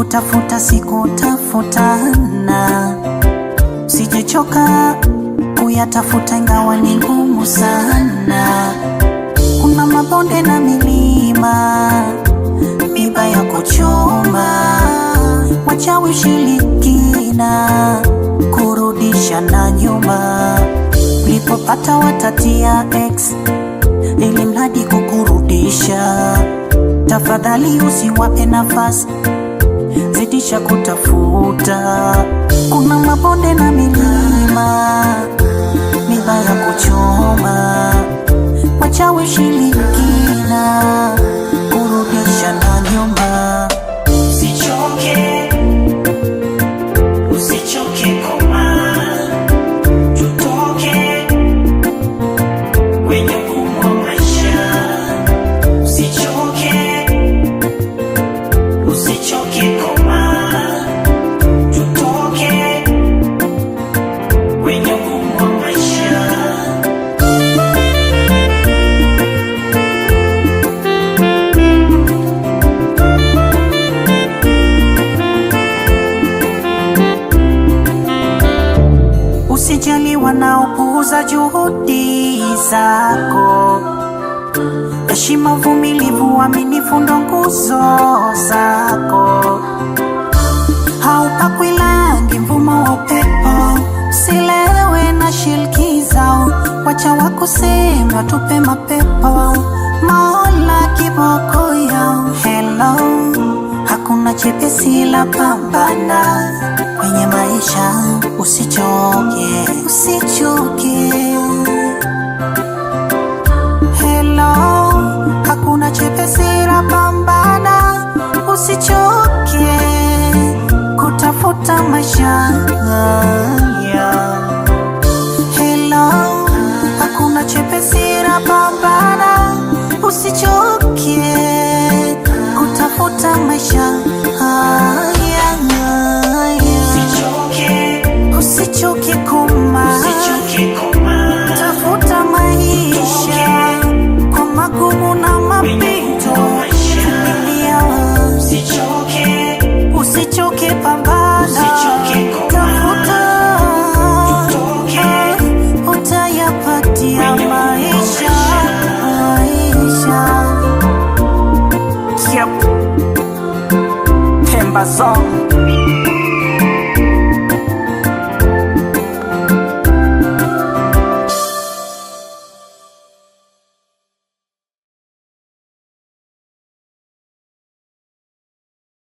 kutafuta siku tafutana, sijechoka kuyatafuta ingawa ni ngumu sana. Kuna mabonde na milima, miba ya kuchoma, wachawi shirikina, kurudisha na nyuma. Ulipopata watatia X ili mradi kukurudisha. Tafadhali usiwape nafasi, zidisha kutafuta. Kuna mabonde na milima, miba ya kuchoma, wachawi shirikina, kurudisha na nyuma. Usichoke, usichoke koma, tutoke kwenye ugumu wa maisha. Usichoke, usichoke koma, tutoke kwenye ugumu wa maisha. Usijali wanaopuuza juhudi zako, heshima, uvumilivu, uaminifu ndo nguzo zako. Haupakwi rangi, mvumo wa upepo, usilewe na shilki zao. Wacha wakusema tupe mapepo, Mola kiboko yao. Hello, hakuna chepesi la pambana kwenye maisha. Usichoke, usichoke. Hello, hakuna chepesi la pambana. Usichoke kutafuta maisha. Hello, hakuna chepesi la pambana. Usichoke kutafuta maisha. Usichoke koma, Usichoke koma, tafuta maisha kwa magumu na mapito. Vumilia, usichoke, usichoke pambana, usichoke koma, tafuta, tutoke utayapatia maisha. Yep. Pemba Song.